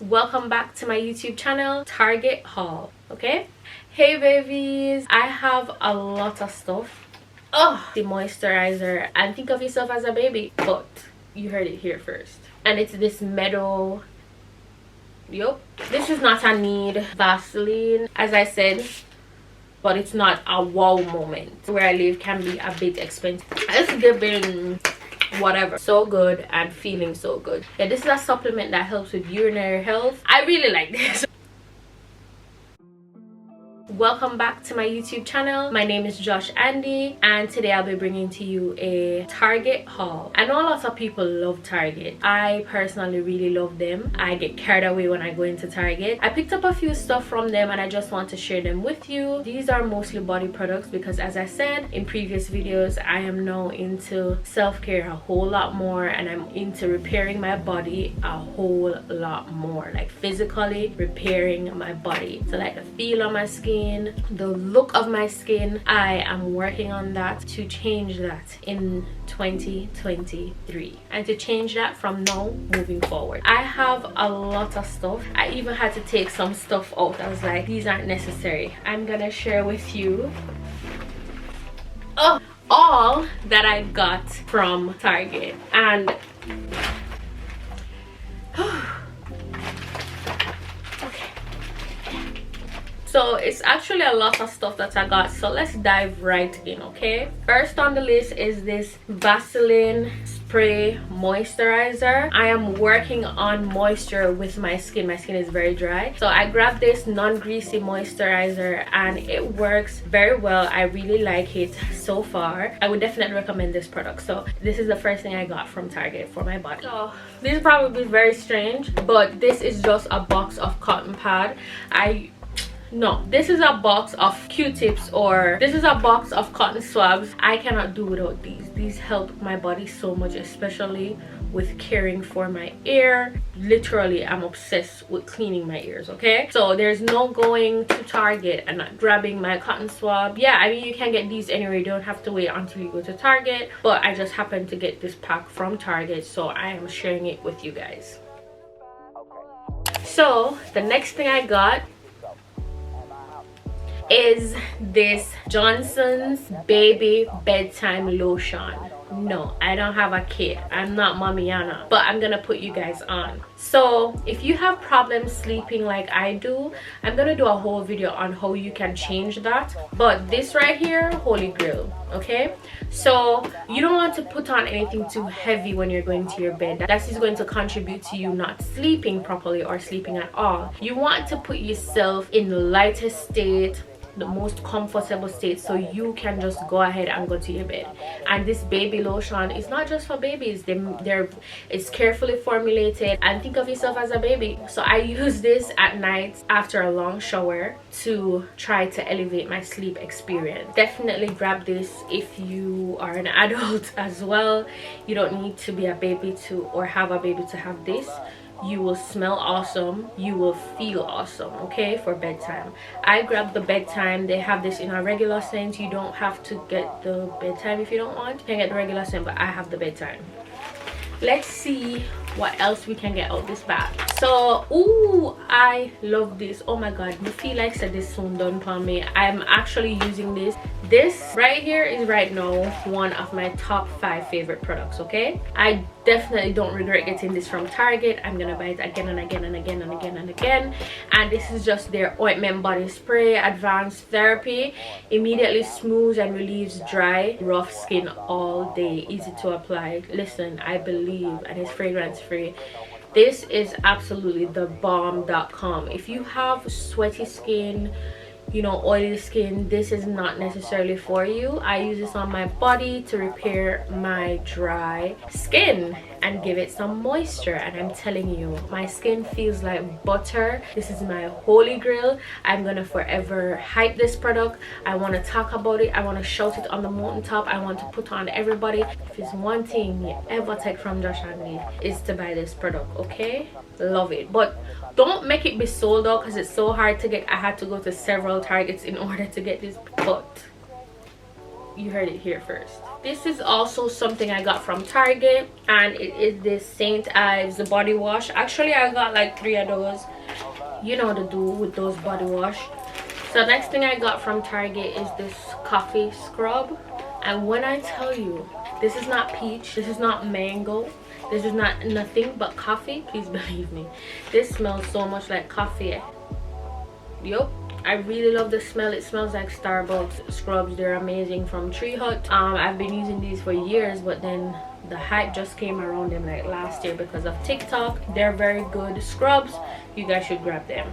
Welcome back to my YouTube channel, Target haul. Okay, hey babies, I have a lot of stuff. The moisturizer, and think of yourself as a baby, but you heard it here first. And it's this meadow. Yup, this is not a need Vaseline, as I said, but it's not a wow moment. Where I live can be a bit expensive. It's giving whatever, so good and feeling so good. Yeah, this is a supplement that helps with urinary health. I really like this. Welcome back to my YouTube channel. My name is Joshandy, and today I'll be bringing to you a Target haul. I know a lot of people love Target. I personally really love them. I get carried away when I go into Target. I picked up a few stuff from them and I just want to share them with you. These are mostly body products because, as I said in previous videos, I am now into self-care a whole lot more, and I'm into repairing my body a whole lot more, like physically repairing my body. So like the feel on my skin, the look of my skin, I am working on that to change that in 2023, and to change that from now moving forward. I have a lot of stuff. I even had to take some stuff out. I was like, these aren't necessary. I'm gonna share with you all that I got from Target. And so it's actually a lot of stuff that I got, so let's dive right in. Okay, first on the list is this Vaseline spray moisturizer. I am working on moisture with my skin. My skin is very dry, so I grabbed this non-greasy moisturizer and it works very well. I really like it so far. I would definitely recommend this product. So this is the first thing I got from Target for my body. So this is probably very strange, but this is just a box of cotton pad. No, this is a box of Q-tips, or this is a box of cotton swabs. I cannot do without these. These help my body so much, especially with caring for my ear. Literally, I'm obsessed with cleaning my ears. Okay, so there's no going to Target and not grabbing my cotton swab. Yeah, I mean, you can get these anywhere. You don't have to wait until you go to Target, but I just happened to get this pack from Target, so I am sharing it with you guys. So the next thing I got is this Johnson's baby bedtime lotion. No, I don't have a kid. I'm not Mommy Anna, but I'm gonna put you guys on. So if you have problems sleeping like I do, I'm gonna do a whole video on how you can change that. But this right here, holy grail. Okay, so you don't want to put on anything too heavy when you're going to your bed. That is going to contribute to you not sleeping properly or sleeping at all. You want to put yourself in the lightest state, the most comfortable state, so you can just go ahead and go to your bed. And this baby lotion is not just for babies. It's carefully formulated, and think of yourself as a baby. So I use this at night after a long shower to try to elevate my sleep experience. Definitely grab this if you are an adult as well. You don't need to be a baby to, or have a baby to have this. You will smell awesome, you will feel awesome. Okay, for bedtime, I grabbed the bedtime. They have this in a regular scent. You don't have to get the bedtime if you don't want. You can get the regular scent, but I have the bedtime. Let's see what else we can get out this bag. So I love this. Oh my god, I feel like said this soon done for me. I'm actually using this right here is right now one of my top 5 favorite products. Okay, I definitely don't regret getting this from Target. I'm gonna buy it again and again and again and again and again. And this is just their ointment body spray, advanced therapy, immediately smooths and relieves dry rough skin all day, easy to apply. Listen, I believe, and it's fragrance free. This is absolutely the bomb.com. If you have sweaty skin, you know, oily skin, this is not necessarily for you. I use this on my body to repair my dry skin and give it some moisture, and I'm telling you, my skin feels like butter. This is my holy grail. I'm gonna forever hype this product. I want to talk about it. I want to shout it on the mountaintop. I want to put on everybody. If it's one thing you ever take from Joshandy, is to buy this product. Okay, love it. But don't make it be sold out, because it's so hard to get. I had to go to several Targets in order to get this, but you heard it here first. This is also something I got from Target, and it is this St. Ives body wash. Actually, I got like 3 of those. You know what to do with those body wash. So next thing I got from Target is this coffee scrub, and when I tell you, this is not peach, this is not mango, this is not nothing but coffee, please believe me, this smells so much like coffee. Yup, I really love the smell. It smells like Starbucks scrubs. They're amazing from Tree Hut. I've been using these for years, but then the hype just came around them like last year because of TikTok. They're very good scrubs. You guys should grab them.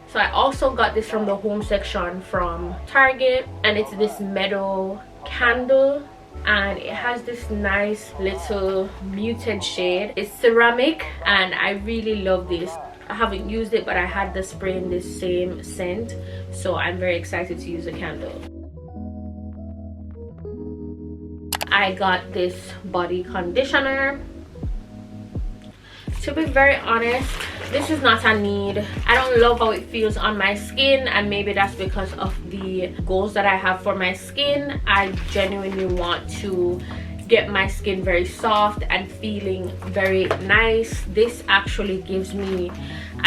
So I also got this from the home section from Target, and it's this meadow candle, and it has this nice little muted shade. It's ceramic, and I really love this. I haven't used it, but I had the spray in this same scent, so I'm very excited to use the candle. I got this body conditioner. To be very honest, this is not a need. I don't love how it feels on my skin, and maybe that's because of the goals that I have for my skin. I genuinely want to get my skin very soft and feeling very nice. This actually gives me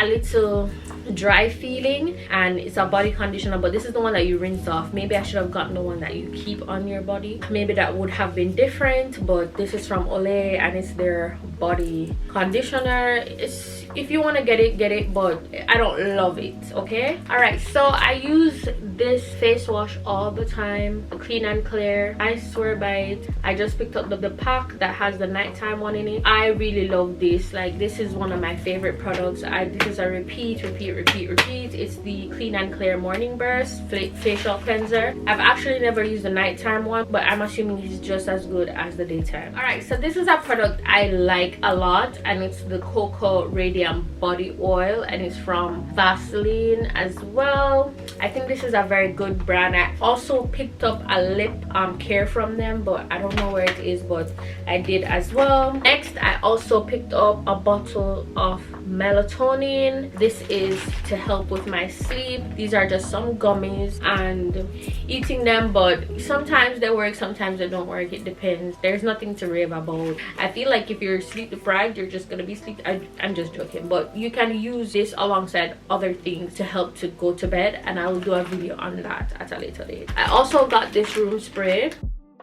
a little dry feeling, and it's a body conditioner, but this is the one that you rinse off. Maybe I should have gotten the one that you keep on your body. Maybe that would have been different, but this is from Olay, and it's their body conditioner. It's, if you want to get it, but I don't love it. Okay, all right, so I use this face wash all the time, Clean and Clear. I swear by it. I just picked up the pack that has the nighttime one in it. I really love this. Like, this is one of my favorite products. This is a repeat. It's the Clean and Clear Morning Burst facial cleanser. I've actually never used the nighttime one, but I'm assuming it's just as good as the daytime. All right, so this is a product I like a lot, and it's the Cocoa Radiant Body Oil, and it's from Vaseline as well. I think this is a very good brand. I also picked up a lip care from them, but I don't know where it is, but I did as well. Next, I also picked up a bottle of melatonin. This is to help with my sleep. These are just some gummies, and eating them, but sometimes they work, sometimes they don't work. It depends. There's nothing to rave about. I feel like if you're sleep deprived, you're just gonna be sleep. I'm just joking, but you can use this alongside other things to help to go to bed, and I will do a video on that at a later date. I also got this room spray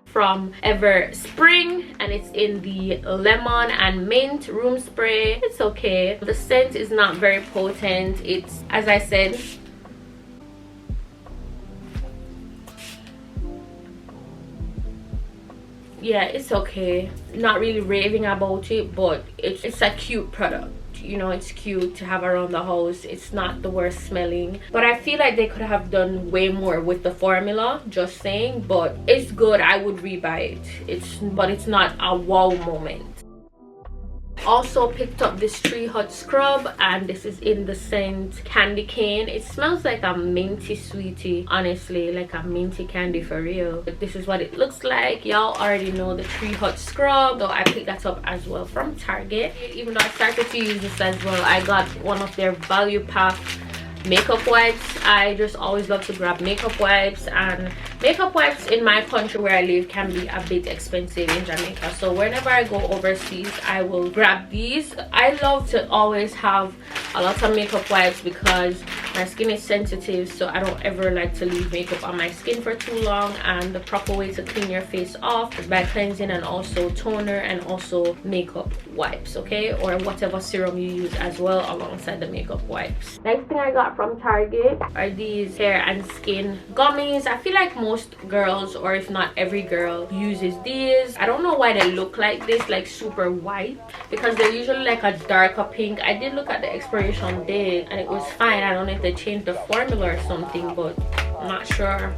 from Ever Spring, and it's in the lemon and mint room spray. It's okay. The scent is not very potent. It's, as I said, yeah, it's okay. Not really raving about it, but it's a cute product. You know, it's cute to have around the house. It's not the worst smelling, but I feel like they could have done way more with the formula, just saying. But it's good. I would rebuy it. But it's not a wow moment. Also picked up this Tree Hut scrub, and this is in the scent Candy Cane. It smells like a minty sweetie, honestly, like a minty candy for real. But this is what it looks like. Y'all already know the Tree Hut scrub, so I picked that up as well from Target. Even though I started to use this as well, I got one of their value pack makeup wipes. I just always love to grab makeup wipes, and makeup wipes in my country where I live can be a bit expensive in Jamaica, so whenever I go overseas I will grab these. I love to always have a lot of makeup wipes because my skin is sensitive, so I don't ever like to leave makeup on my skin for too long, and the proper way to clean your face off is by cleansing and also toner and also makeup wipes, okay, or whatever serum you use as well alongside the makeup wipes. Next thing I got from Target are these hair and skin gummies. I feel like most girls, or if not every girl, uses these. I don't know why they look like this, like super white, because they're usually like a darker pink. I did look at the expiration date and it was fine. I don't know if they changed the formula or something, but I'm not sure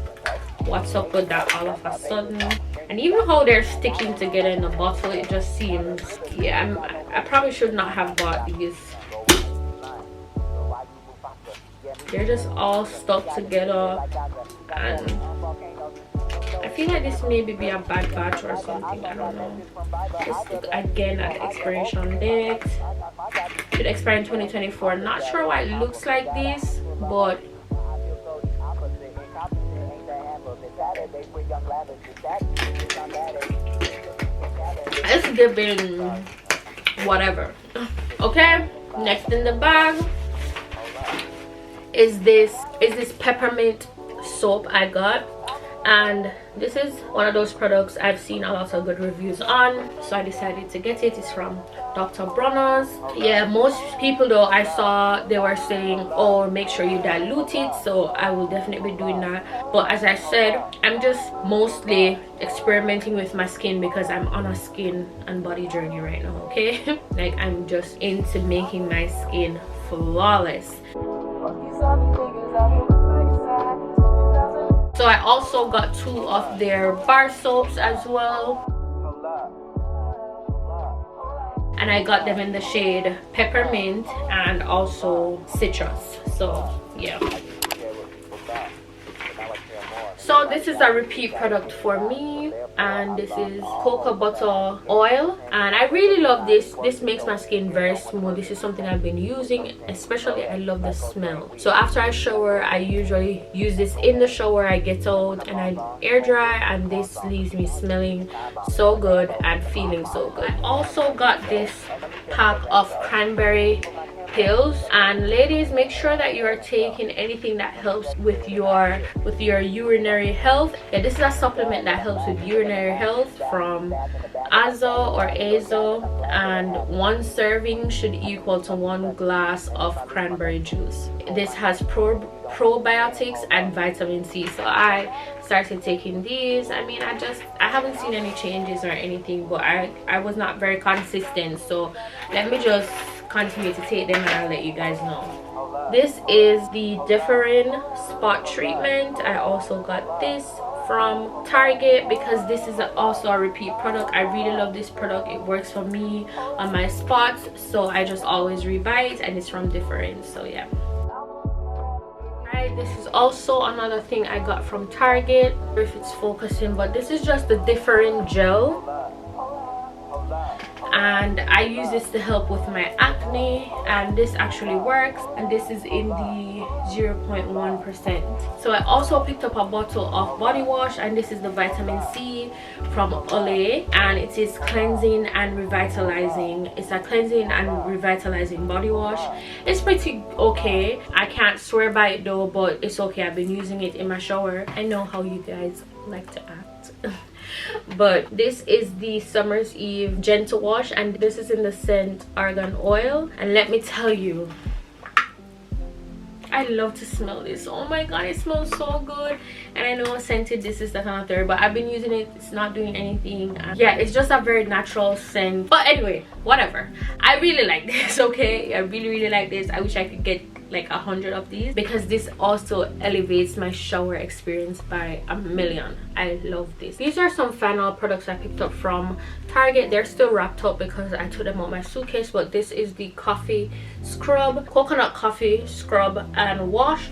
what's up with that all of a sudden. And even how they're sticking together in the bottle, it just seems, yeah, I probably should not have bought these. They're just all stuck together, and I feel like this maybe be a bad batch or something. I don't know. Let's look again at the expiration date. Should expire in 2024. Not sure why it looks like this, but It's giving whatever. Okay, next in the bag is this peppermint soap I got, and this is one of those products I've seen a lot of good reviews on, so I decided to get it. It's from Dr. Bronner's. Yeah, most people though I saw, they were saying, oh, make sure you dilute it, so I will definitely be doing that. But as I said, I'm just mostly experimenting with my skin because I'm on a skin and body journey right now, okay? Like, I'm just into making my skin flawless. So I also got 2 of their bar soaps as well, and I got them in the shade peppermint and also citrus. So yeah, so this is a repeat product for me, and this is cocoa butter oil, and I really love this. This makes my skin very smooth. This is something I've been using, especially I love the smell. So after I shower, I usually use this in the shower. I get out and I air dry, and this leaves me smelling so good and feeling so good. I also got this pack of cranberry pills, and ladies, make sure that you are taking anything that helps with your urinary health. Yeah, this is a supplement that helps with urinary health from Azo or Azo, and 1 serving should equal to 1 glass of cranberry juice. This has probiotics and vitamin C, so I started taking these. I mean, I haven't seen any changes or anything, but I was not very consistent, so let me just continue to take them and I'll let you guys know. This is the different spot treatment. I also got this from Target because this is also a repeat product. I really love this product. It works for me on my spots, so I just always rebuy it, and it's from different. So yeah. Alright, this is also another thing I got from Target. I don't know if it's focusing, but this is just the different gel, and I use this to help with my acne, and this actually works, and this is in the 0.1%. So I also picked up a bottle of body wash, and this is the vitamin C from Olay, and it is cleansing and revitalizing. It's a cleansing and revitalizing body wash. It's pretty okay. I can't swear by it though, but it's okay. I've been using it in my shower. I know how you guys like to act. But this is the Summer's Eve Gentle Wash, and this is in the scent Argan Oil, and let me tell you, I love to smell this. Oh my god, it smells so good. And I know scented this is the kind of third, but I've been using it. It's not doing anything. Yeah, it's just a very natural scent. But anyway, whatever, I really like this. Okay, I really like this. I wish I could get like 100 of these because this also elevates my shower experience by a million. I love this. These are some final products I picked up from Target. They're still wrapped up because I took them out my suitcase, but this is the coffee scrub, coconut coffee scrub and wash.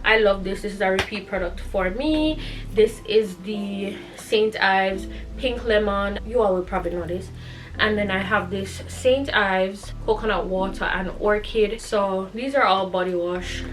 I love this. This is a repeat product for me. This is the St. Ives pink lemon. You all will probably know this. And then I have this St. Ives coconut water and orchid. So these are all body wash.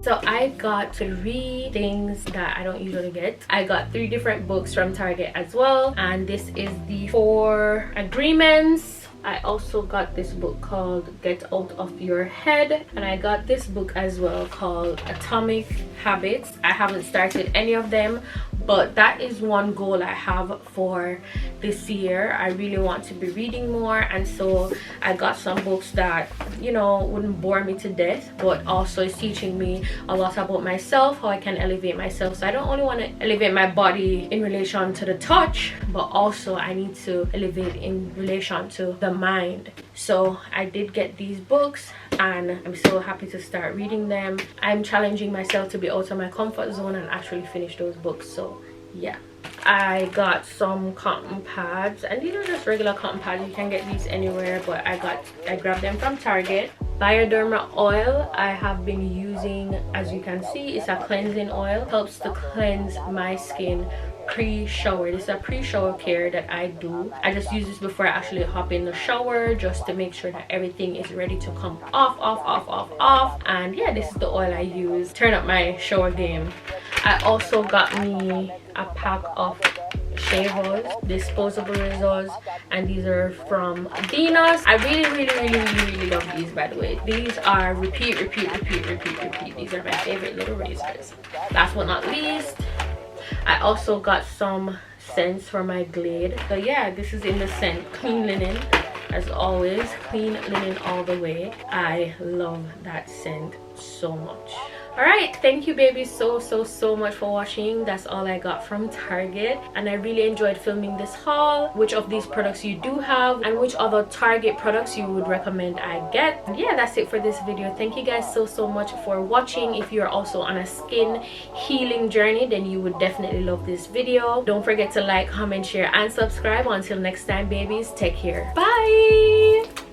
So I got 3 things that I don't usually get. I got 3 different books from Target as well, and this is the 4 Agreements. I also got this book called Get Out of Your Head, and I got this book as well called Atomic Habits. I haven't started any of them, but that is one goal I have for this year. I really want to be reading more, and so I got some books that, you know, wouldn't bore me to death, but also is teaching me a lot about myself, how I can elevate myself. So I don't only want to elevate my body in relation to the touch, but also I need to elevate in relation to the mind. So I did get these books, and I'm so happy to start reading them. I'm challenging myself to be out of my comfort zone and actually finish those books. So yeah, I got some cotton pads, and these are just regular cotton pads. You can get these anywhere, but I grabbed them from Target. Bioderma oil I have been using, as you can see, it's a cleansing oil. Helps to cleanse my skin pre-shower. This is a pre-shower care that I do. I just use this before I actually hop in the shower, just to make sure that everything is ready to come off. And yeah, this is the oil I use. Turn up my shower game. I also got me a pack of shavers, disposable razors. and these are from Venus. I really love these, by the way. These are repeat. These are my favorite little razors. Last but not least, I also got some scents for my Glade. So yeah, this is in the scent Clean Linen. As always, clean linen all the way. I love that scent so much. All right, thank you babies so much for watching. That's all I got from Target, and I really enjoyed filming this haul. Which of these products you do have, and which other Target products you would recommend I get. And yeah, that's it for this video. Thank you guys so much for watching. If you're also on a skin healing journey, then you would definitely love this video. Don't forget to like, comment, share, and subscribe. Until next time babies, take care. Bye.